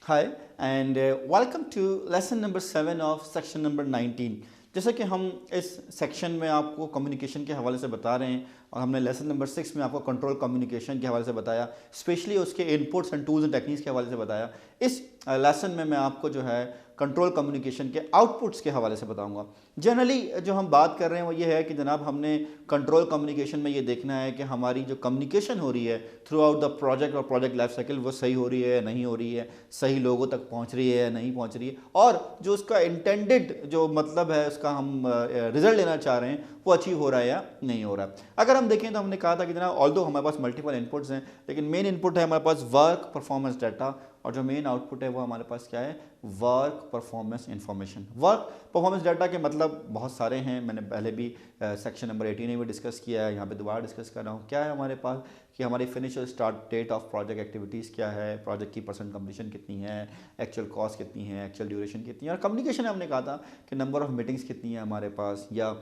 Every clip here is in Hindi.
Hi and welcome to lesson number 7 of section number 19। जैसा कि हम इस सेक्शन में आपको कम्युनिकेशन के हवाले से बता रहे हैं और हमने लेसन नंबर 6 में आपको कंट्रोल कम्युनिकेशन के हवाले से बताया, स्पेशली उसके inputs and tools and techniques के हवाले से बताया। इस लेसन में मैं आपको जो है कंट्रोल कम्युनिकेशन के आउटपुट्स के हवाले से बताऊंगा। जनरली जो हम बात कर रहे हैं वो ये है कि जनाब हमने कंट्रोल कम्युनिकेशन में ये देखना है कि हमारी जो कम्युनिकेशन हो रही है थ्रू आउट द प्रोजेक्ट और प्रोजेक्ट लाइफ साइकिल वो सही हो रही है या नहीं हो रही है, सही लोगों तक पहुंच रही है या नहीं पहुंच रही है, और जो उसका इंटेंडेड जो मतलब है उसका हम रिजल्ट लेना चाह रहे हैं वो अचीव हो रहा है या नहीं हो रहा है। अगर हम देखें तो हमने कहा था कि जनाब ऑल्दो हमारे पास मल्टीपल इनपुट्स हैं, लेकिन मेन इनपुट है हमारे पास वर्क परफॉर्मेंस डाटा, और जो मेन आउटपुट है वो हमारे पास क्या है, work performance information. Work performance data के मतलब बहुत सारे हैं, मैंने पहले भी सेक्शन नंबर 18 में भी डिस्कस किया है, यहाँ पे दोबारा डिस्कस कर रहा हूँ। क्या है हमारे पास कि हमारी फिनिशियल start date of project activities क्या है, प्रोजेक्ट की परसेंट कंप्लीशन कितनी है, एक्चुअल कॉस्ट कितनी है, एक्चुअल ड्यूरेशन कितनी है, और कम्युनिकेशन हमने कहा था कि नंबर ऑफ मीटिंग्स कितनी है हमारे पास, या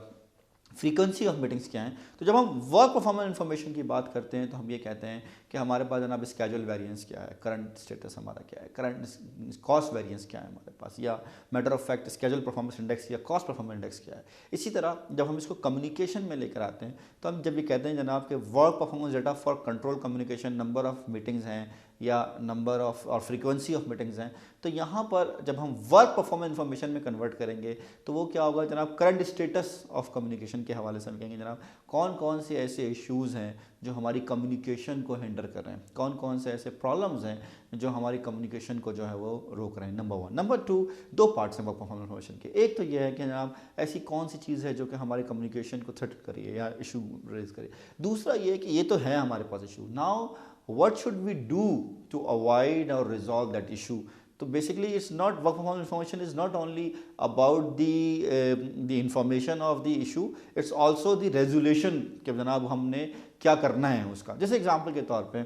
फ्रीक्वेंसी ऑफ मीटिंग्स क्या है। तो जब हम वर्क परफॉर्मेंस इन्फॉर्मेशन की बात करते हैं तो हम ये कहते हैं कि हमारे पास जनाब स्केजुअल वेरिएंस क्या है, करंट स्टेटस हमारा क्या है, करंट कॉस्ट वेरिएंस क्या है हमारे पास, या matter of fact schedule performance index या कॉस्ट परफॉर्मेंस इंडेक्स क्या है। इसी तरह जब हम इसको कम्युनिकेशन में लेकर आते हैं तो हम जब ये कहते हैं जनाब के work performance data for control communication, number of meetings हैं या नंबर ऑफ और फ्रीक्वेंसी ऑफ मीटिंग्स हैं, तो यहाँ पर जब हम वर्क परफॉर्मेंस इन्फॉर्मेशन में कन्वर्ट करेंगे तो वो क्या होगा जनाब, करंट स्टेटस ऑफ कम्युनिकेशन के हवाले से हम कहेंगे जनाब कौन कौन से ऐसे इश्यूज़ हैं जो हमारी कम्युनिकेशन को हिंडर कर रहे हैं, कौन कौन से ऐसे प्रॉब्लम्स हैं जो हमारी कम्युनिकेशन को जो है वो रोक रहे हैं। नंबर 1। नंबर 2, दो पार्ट्स हैं वर्क परफॉर्मेंस इन्फॉर्मेशन के। एक तो ये है कि जनाब ऐसी कौन सी चीज़ है जो कि हमारी कम्युनिकेशन को थ्रेट करिए या इशू रेज करे। दूसरा ये है कि ये तो है हमारे पास issue, now what should we do to avoid or resolve that issue. So basically it's not, work performance information is not only about the information of the issue, it's also the resolution कि जनाब हमने क्या करना है उसका। जैसे एग्जांपल के तौर पे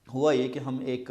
हुआ ये कि हम एक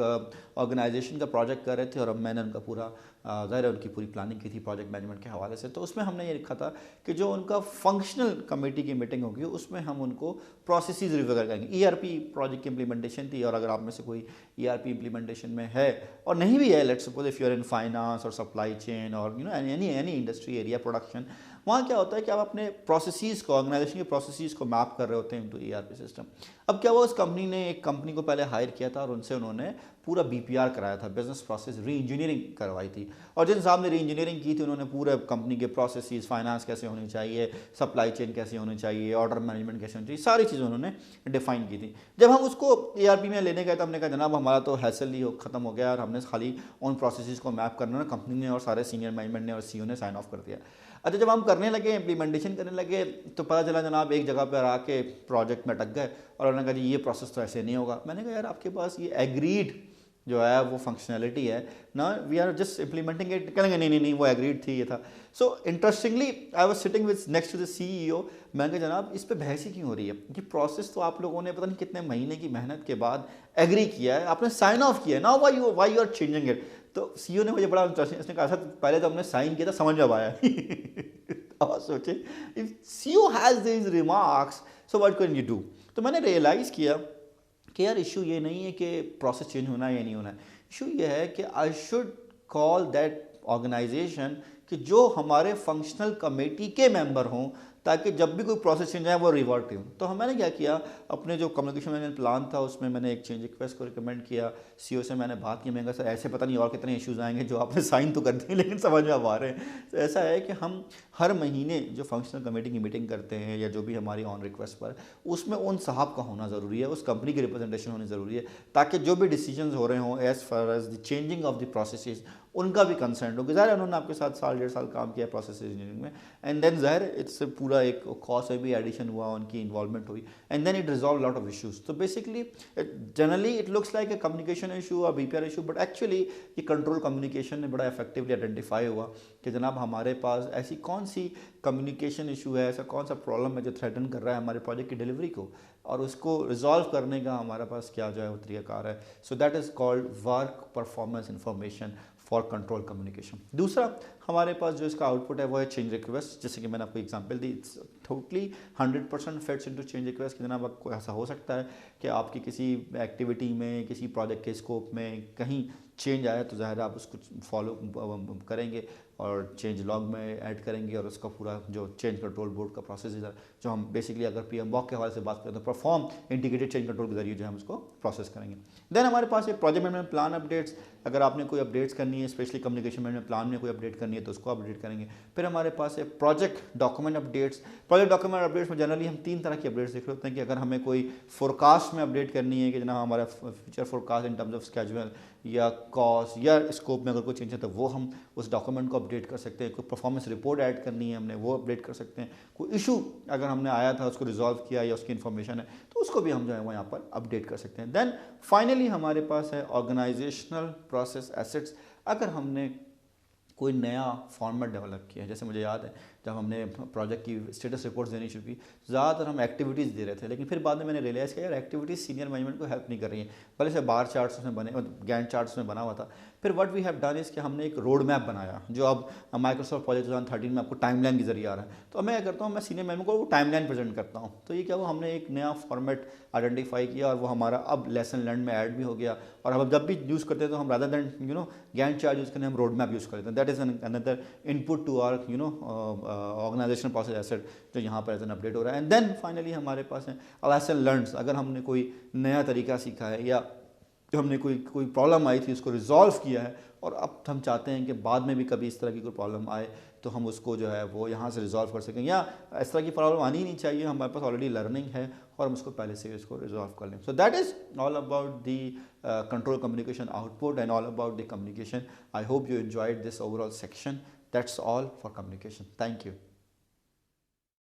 ऑर्गेनाइजेशन का प्रोजेक्ट कर रहे थे और अब मैंने उनका पूरा ज़ाहिर है उनकी पूरी प्लानिंग की थी प्रोजेक्ट मैनेजमेंट के हवाले से। तो उसमें हमने ये लिखा था कि जो उनका फंक्शनल कमेटी की मीटिंग होगी उसमें हम उनको प्रोसेसेस रिव्यू करेंगे। ईआरपी प्रोजेक्ट की इम्प्लीमेंटेशन थी, और अगर आप में से कोई ईआरपी इम्प्लीमेंटेशन में है और नहीं भी है, let's suppose if you are in finance और सप्लाई चेन और एनी इंडस्ट्री एरिया प्रोडक्शन, वहाँ क्या होता है कि आप अपने प्रोसेसेस को, ऑर्गेनाइजेशन के प्रोसेसेस को मैप कर रहे होते हैं इनटू ईआरपी सिस्टम। अब क्या हुआ, उस कंपनी ने एक कंपनी को पहले हायर किया था और उनसे उन्होंने पूरा बीपीआर कराया था, बिजनेस प्रोसेस री इंजीनियरिंग करवाई थी। और जिन साहब ने री इंजीनियरिंग की थी उन्होंने पूरे कंपनी के प्रोसेसेस, फाइनेंस कैसे होनी चाहिए, सप्लाई चेन कैसे होनी चाहिए, ऑर्डर मैनेजमेंट कैसे होनी चाहिए, सारी चीज़ें उन्होंने डिफाइन की थी। जब हम उसको ईआरपी में लेने गए तो हमने कहा जनाब हमारा तो हैसल ही ख़त्म हो गया और हमने खाली उन प्रोसेसेस को मैप करना है, कंपनी ने और सारे सीनियर मैनेजमेंट ने और सीईओ ने साइन ऑफ कर दिया। अच्छा, जब हम करने लगे, इम्प्लीमेंटेशन करने लगे, तो पता चला जनाब एक जगह पर आके प्रोजेक्ट में अटक गए और उन्होंने कहा जी ये प्रोसेस तो ऐसे नहीं होगा। मैंने कहा यार आपके पास ये एग्रीड जो है वो फंक्शनैलिटी है ना, we are just implementing it. कहेंगे नहीं नहीं नहीं वो एग्रीड थी, ये था। So interestingly I was sitting with next to the CEO, मैंने कहा जनाब इस पे बहस ही क्यों हो रही है, कि प्रोसेस तो आप लोगों ने पता नहीं कितने महीने की मेहनत के बाद एग्री किया है, आपने साइन ऑफ किया है ना, why you are changing it. तो सीईओ ने मुझे बड़ा इंटरेस्टिंग इसने कहा सर पहले तो हमने साइन किया था, समझ में अब आया। अब सोचे if CEO has this remarks so what can you do. तो मैंने रियलाइज़ किया कि यार इशू ये नहीं है कि प्रोसेस चेंज होना है या नहीं होना है, इशू ये है कि I should call that organisation कि जो हमारे फंक्शनल कमेटी के मेंबर हों, ताकि जब भी कोई प्रोसेस चेंज आए वो रिवर्ट हो। तो मैंने क्या किया, अपने जो कम्युनिकेशन मैनेजमेंट प्लान था उसमें मैंने एक चेंज रिक्वेस्ट को रिकमेंड किया, सीईओ से मैंने बात की, मैंने कहा सर ऐसे पता नहीं और कितने इश्यूज़ आएंगे जो आपने साइन तो कर दिए लेकिन समझ में अब आ रहे हैं। तो ऐसा है कि हम हर महीने जो फंक्शनल कमेटी की मीटिंग करते हैं या जो भी हमारी ऑन रिक्वेस्ट पर, उसमें उन साहब का होना ज़रूरी है, उस कंपनी की रिप्रेजेंटेशन होनी ज़रूरी है, ताकि जो भी डिसीजंस हो रहे हों as far as the changing of the processes उनका भी कंसर्न हो। ज़ाहिर उन्होंने आपके साथ साल डेढ़ साल काम किया प्रोसेस इंजीनियरिंग में, एंड देन ज़ाहिर इट्स पूरा एक कॉस्ट भी एडिशन हुआ, उनकी इन्वॉल्वमेंट हुई, and then it resolve lot of issues. तो basically generally it looks like a communication issue और बीपीआर इशू, बट एक्चुअली ये कंट्रोल कम्युनिकेशन ने बड़ा इफेक्टिवली आइडेंटिफाई हुआ कि जनाब हमारे पास ऐसी कौन सी कम्युनिकेशन इशू है, ऐसा कौन सा प्रॉब्लम है जो थ्रेटन कर रहा है हमारे प्रोजेक्ट की डिलीवरी को, और उसको रिजॉल्व करने का हमारे पास क्या जो है वो तरीकाकार है। So that is called work performance information for control communication. दूसरा हमारे पास जो इसका आउटपुट है वो है चेंज रिक्वेस्ट। जैसे कि मैंने आपको example the, it's totally 100% fits into change request. कि जनाब आपको ऐसा हो सकता है कि आपकी किसी एक्टिविटी में, किसी प्रोजेक्ट के स्कोप में कहीं चेंज आया तो ज़ाहिर आप उसको फॉलो करेंगे और चेंज लॉग में ऐड करेंगे और उसका पूरा जो चेंज कंट्रोल बोर्ड का प्रोसेस है जो हम बेसिकली अगर PMBOK के हवाले से बात करें तो परफॉर्म इंटीग्रेटेड चेंज कंट्रोल के जरिए जो हम उसको प्रोसेस करेंगे। देन हमारे पास एक प्रोजेक्ट मैनेजमेंट प्लान अपडेट्स, अगर आपने कोई अपडेट्स करनी है स्पेशली कम्युनिकेशन मैनेजमेंट प्लान में कोई अपडेट करनी है तो उसको अपडेट करेंगे। फिर हमारे पास है project document updates. Project document updates में जनरली हम 3 तरह की अपडेट्स देख रहे होते हैं कि अगर हमें कोई फोरकास्ट में अपडेट करनी है कि जनाब हमारा future forecast in terms of schedule या कॉस्ट या स्कोप में अगर कोई चेंज है तो वो हम उस डॉक्यूमेंट को अपडेट कर सकते हैं। कोई परफॉर्मेंस रिपोर्ट ऐड करनी है हमने वो अपडेट कर सकते हैं। कोई इशू अगर हमने आया था उसको रिजॉल्व किया या उसकी इन्फॉर्मेशन है तो उसको भी हम जो है वो यहाँ पर अपडेट कर सकते हैं। देन फाइनली हमारे पास है ऑर्गेनाइजेशनल प्रोसेस एसेट्स। अगर हमने कोई नया फॉर्मेट डेवलप किया है, जैसे मुझे याद है जब हमने प्रोजेक्ट की स्टेटस रिपोर्ट्स देनी शुरू की, ज़्यादातर हम एक्टिविटीज़ दे रहे थे, लेकिन फिर बाद में मैंने रियलाइज़ किया यार एक्टिविटीज़ सीनियर मैनेजमेंट को हेल्प नहीं कर रही हैं। पहले से बार चार्ट्स में बने, गैंट चार्ट्स में बना हुआ था। फिर what we have done is कि हमने एक रोड मैप बनाया जो अब माइक्रोसॉफ्ट प्रोजेक्ट 2013 में आपको टाइमलाइन के जरिए आ रहा है। तो मैं क्या करता हूँ, मैं सीनियर मैनेजमेंट को वो टाइमलाइन प्रेजेंट करता हूँ। तो ये क्या हुआ, हमने एक नया फॉर्मेट आइडेंटिफाई किया और वो हमारा अब लेसन लर्न में ऐड भी हो गया। और हम जब भी यूज़ करते हैं तो हम rather than Gantt chart use करने हम रोड मैप यूज़ करते हैं। That is another input to our organisation process asset जो यहाँ पर एज एन अपडेट हो रहा है। एंड देन फाइनली हमारे पास है लेसन लर्न। अगर हमने कोई नया तरीका सीखा है या जो हमने कोई प्रॉब्लम आई थी उसको रिजॉल्व किया है और अब हम चाहते हैं कि बाद में भी कभी इस तरह की कोई प्रॉब्लम आए तो हम उसको जो है वो यहाँ से रिजॉल्व कर सकें, या इस तरह की प्रॉब्लम आनी ही नहीं चाहिए, हमारे पास ऑलरेडी लर्निंग है और हम उसको पहले से इसको रिजॉल्व कर लें। So that is all about the control communication output and all about the communication. I hope you enjoyed this overall section. That's all for communication. Thank you.